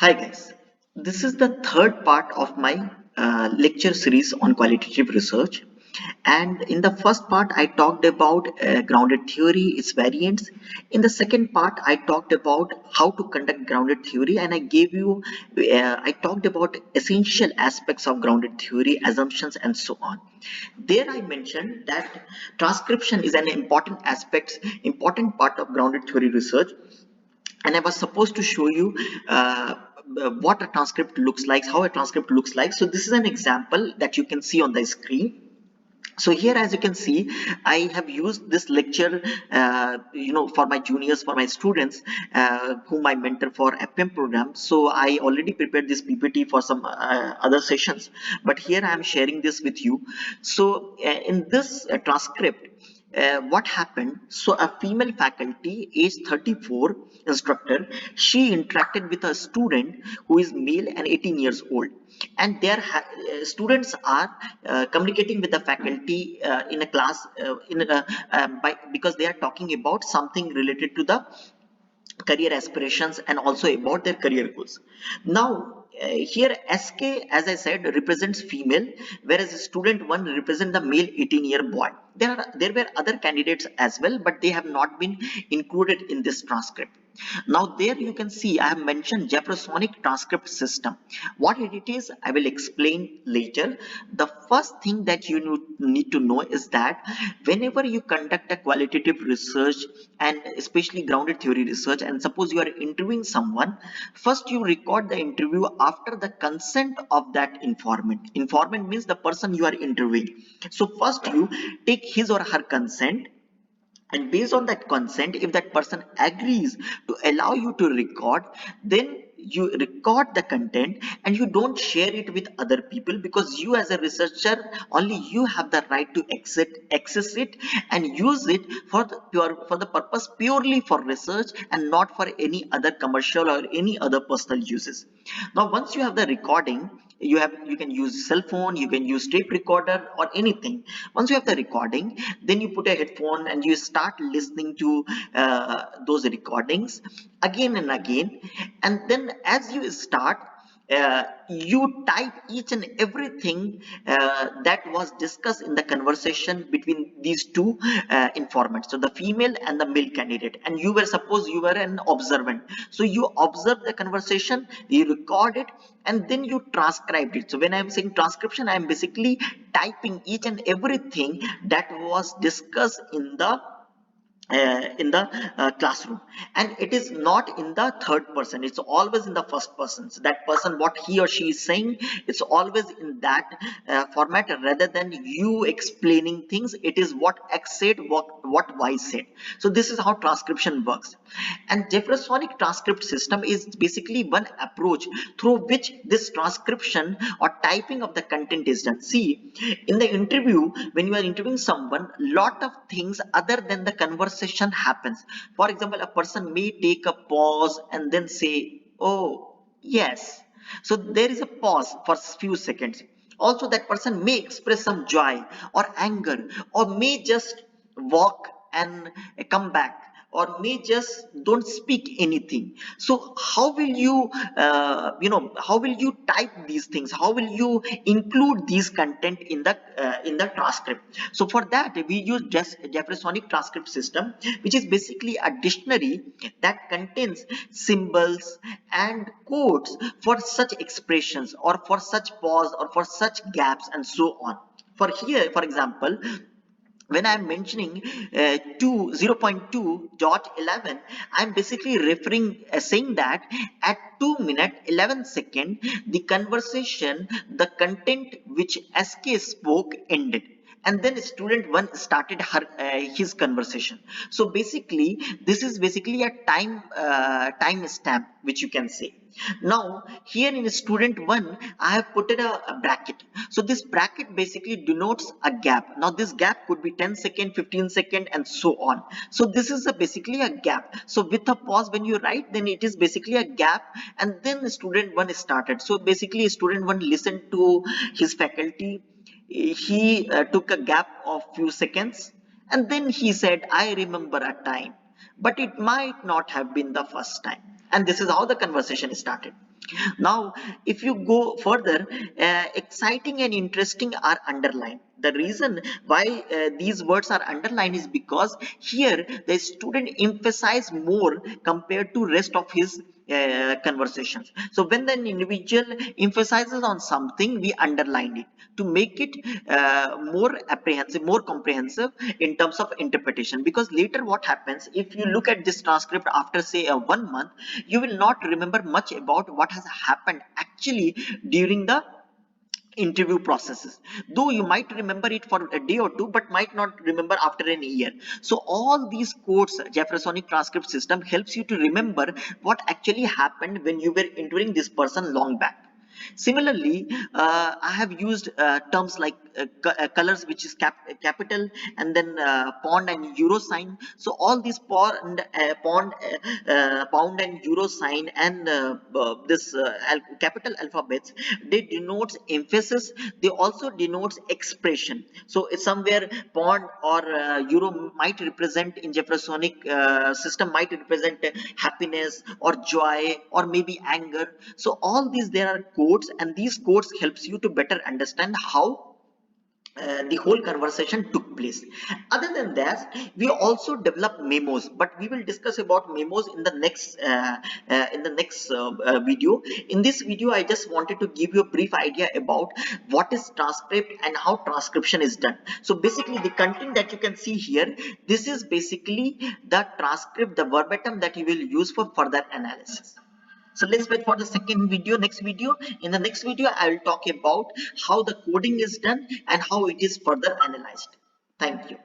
Hi guys, this is the third part of my lecture series on qualitative research, and in the first part I talked about grounded theory, its variants. In the second part I talked about how to conduct grounded theory, and I talked about essential aspects of grounded theory, assumptions and so on. There I mentioned that transcription is an important part of grounded theory research, and I was supposed to show you what a transcript looks like, how a transcript looks like. So this is an example that you can see on the screen. So here, as you can see, I have used this lecture, for my juniors, for my students, whom I mentor for FM program. So I already prepared this PPT for some other sessions, but here I am sharing this with you. So in this transcript, what happened, so a female faculty age 34 instructor, she interacted with a student who is male and 18 years old, and their students are communicating with the faculty in a class because they are talking about something related to the career aspirations and also about their career goals. Now here SK, as I said, represents female, whereas student 1 represent the male 18-year boy. There were other candidates as well, but they have not been included in this transcript. Now there you can see I have mentioned Jeffersonic transcript system. What it is, I will explain later. The first thing that you need to know is that whenever you conduct a qualitative research, and especially grounded theory research, and suppose you are interviewing someone, first you record the interview after the consent of that informant. Informant means the person you are interviewing. So first you take his or her consent, and based on that consent, if that person agrees to allow you to record, then you record the content and you don't share it with other people, because you as a researcher, only you have the right to access it and use it for the purpose purely for research and not for any other commercial or any other personal uses. Now once you have the recording, you can use cell phone, you can use tape recorder or anything. Once you have the recording, then you put a headphone and you start listening to those recordings again and again, and then as you start, you type each and everything that was discussed in the conversation between these two informants, so the female and the male candidate, and you were an observant. So you observe the conversation, you record it, and then you transcribed it. So when I'm saying transcription, I'm basically typing each and everything that was discussed in the classroom, and it is not in the third person, it's always in the first person. So that person, what he or she is saying, it's always in that format, rather than you explaining things. It is what X said, what Y said. So this is how transcription works. And Jeffersonic transcript system is basically one approach through which this transcription or typing of the content is done. See, in the interview, when you are interviewing someone, lot of things other than the conversation happens. For example, a person may take a pause and then say, oh yes. So there is a pause for few seconds. Also, that person may express some joy or anger, or may just walk and come back, or may just don't speak anything. So how will you how will you type these things, how will you include these content in the transcript? So for that we use Jeffersonic transcript system, which is basically a dictionary that contains symbols and codes for such expressions, or for such pause, or for such gaps and so on. For here, for example, when I'm mentioning 0.2.11, I'm basically referring, saying that at 2 minutes 11 seconds, the conversation, the content which SK spoke ended, and then student 1 started his conversation. So basically this is basically a time stamp, which you can say. Now here in student 1, I have put it a bracket. So this bracket basically denotes a gap. Now this gap could be 10 second, 15 second and so on. So this is basically a gap. So with a pause when you write, then it is basically a gap, and then student 1 started. So basically student 1 listened to his faculty, he took a gap of few seconds, and then he said, I remember a time, but it might not have been the first time. And this is how the conversation started. Now, if you go further, exciting and interesting are underlined. The reason why these words are underlined is because here the student emphasize more compared to rest of his conversations. So when an individual emphasizes on something, we underline it to make it more apprehensive, more comprehensive in terms of interpretation. Because later what happens, if you look at this transcript after say 1 month, you will not remember much about what has happened actually during the interview processes, though you might remember it for a day or two but might not remember after an year. So all these quotes, Jeffersonic transcript system helps you to remember what actually happened when you were interviewing this person long back. Similarly, I have used terms like colors, which is capital, and then pound and euro sign. So all these pound and euro sign and this capital alphabets, they denotes emphasis. They also denotes expression. So it's somewhere pound or euro might represent in Jeffersonic system might represent happiness or joy or maybe anger. So all these there are codes, and these codes helps you to better understand how the whole conversation took place. Other than that, we also develop memos, but we will discuss about memos in the next video. In this video, I just wanted to give you a brief idea about what is transcript and how transcription is done. So basically, the content that you can see here, this is basically the transcript, the verbatim that you will use for further analysis. So let's wait for the second video, next video. In the next video, I will talk about how the coding is done and how it is further analyzed. Thank you.